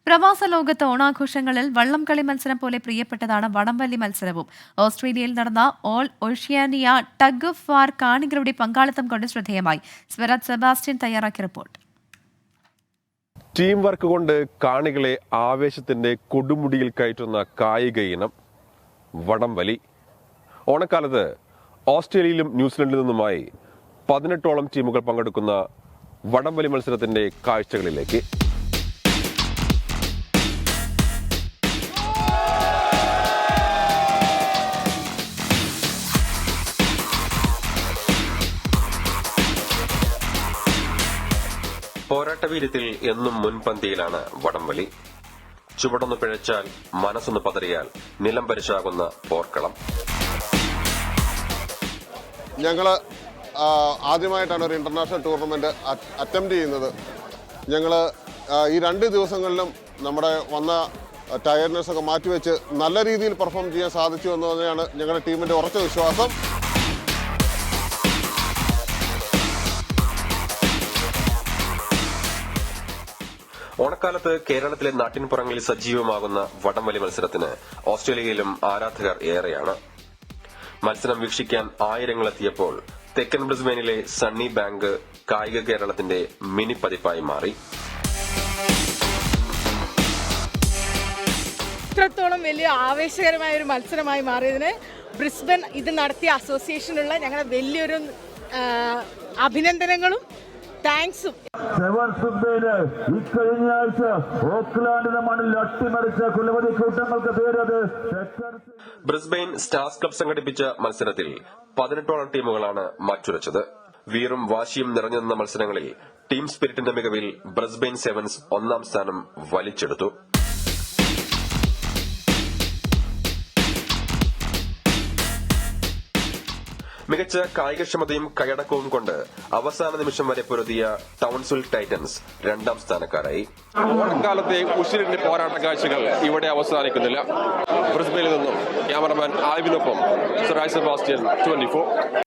പ്രവാസ ലോകത്ത് ഓണാഘോഷങ്ങളിൽ വള്ളംകളി മത്സരം പോലെ പ്രിയപ്പെട്ടതാണ് വടംവലി മത്സരവും. ഓസ്ട്രേലിയയിൽ നടന്ന ഓൾ ഓഷ്യാനിയ ടഗ് ഓഫ് വാർ കാണികളുടെ പങ്കാളിത്തം കൊണ്ട് ശ്രദ്ധേയമായി. സ്വരാജ് സെബാസ്റ്റ്യൻ തയ്യാറാക്കിയ റിപ്പോർട്ട്. ടീം വർക്ക് കൊണ്ട് കാണികളെ ആവേശത്തിന്റെ കൊടുമുടിയിൽ കയറ്റുന്ന കായിക ഇനം വടംവലി. ഓണക്കാലത്ത് ഓസ്ട്രേലിയയിലും ന്യൂസിലൻഡിൽ നിന്നുമായി 18ഓളം ടീമുകൾ പങ്കെടുക്കുന്ന വടംവലി മത്സരത്തിന്റെ കാഴ്ചകളിലേക്ക്. പോരാട്ടവീര്യത്തിൽ എന്നും മുൻപന്തിയിലാണ് വടംവലി. ചുവടൊന്ന് പിഴച്ചാൽ, മനസ്സൊന്ന് പതറിയാൽ നിലം പരിശാകുന്ന പോർക്കളം. ഞങ്ങൾ ആദ്യമായിട്ടാണ് ഒരു ഇന്റർനാഷണൽ ടൂർണമെന്റ് അറ്റംപ്റ്റ് ചെയ്യുന്നത്. ഞങ്ങൾ ഈ 2 ദിവസങ്ങളിലും നമ്മുടെ വന്ന ടയർനെസ് ഒക്കെ മാറ്റിവെച്ച് നല്ല രീതിയിൽ പെർഫോം ചെയ്യാൻ സാധിച്ചു എന്ന് തന്നെയാണ് ഞങ്ങളുടെ ടീമിന്റെ ഉറച്ച വിശ്വാസം. ഓണക്കാലത്ത് കേരളത്തിലെ നാട്ടിൻപുറങ്ങളിൽ സജീവമാകുന്ന വടംവലി മത്സരത്തിന് ഓസ്ട്രേലിയയിലും ആരാധകർ ഏറെയാണ്. മത്സരം വീക്ഷിക്കാൻ ആയിരങ്ങളെത്തിയപ്പോൾ തെക്കൻ ബ്രിസ്ബെയിനിലെ സണ്ണി ബാങ്ക് കായിക കേരളത്തിന്റെ മിനി പതിപ്പായി മാറി. ഇത്രത്തോളം വലിയ ആവേശകരമായ ഒരു മത്സരമായി മാറിയതിന് ബ്രിസ്ബൻ ഇത് നടത്തിയ അസോസിയേഷനുള്ള ഞങ്ങളുടെ വലിയൊരു അഭിനന്ദനങ്ങളും താങ്ക്സും. ഇക്കഴിഞ്ഞ ആഴ്ച ഓക്ലാൻഡിന്റെ മണ്ണിൽ അട്ടിമറിച്ച കുലപതി കൂട്ടങ്ങൾക്ക് പേരത്. ബ്രിസ്ബെയിൻ സ്റ്റാർസ് ക്ലബ് സംഘടിപ്പിച്ച മത്സരത്തിൽ 18ഓളം ടീമുകളാണ് മാറ്റുരച്ചത്. വീറും വാശിയും നിറഞ്ഞുനിന്ന മത്സരങ്ങളിൽ ടീം സ്പിരിറ്റിന്റെ മികവിൽ ബ്രിസ്ബെയിൻ സെവൻസ് 1ാം സ്ഥാനം വലിച്ചെടുത്തു. മികച്ച കായികക്ഷമതയും കൈയടക്കവും കൊണ്ട് അവസാന നിമിഷം വരെ പൊരുതിയ ടൗൺസിൽ ടൈറ്റൻസ് 2ാം സ്ഥാനക്കാരായി. ഓണക്കാലത്തെ ഉശിരിന്റെ പോരാട്ട കാഴ്ചകൾ ഇവിടെ അവസാനിക്കുന്നില്ല. ബ്രിസ്ബെയിനിൽ നിന്നും ക്യാമറമാൻ ആൽവിനൊപ്പം സ്വരാജ് സെബാസ്റ്റ്യൻ, 24.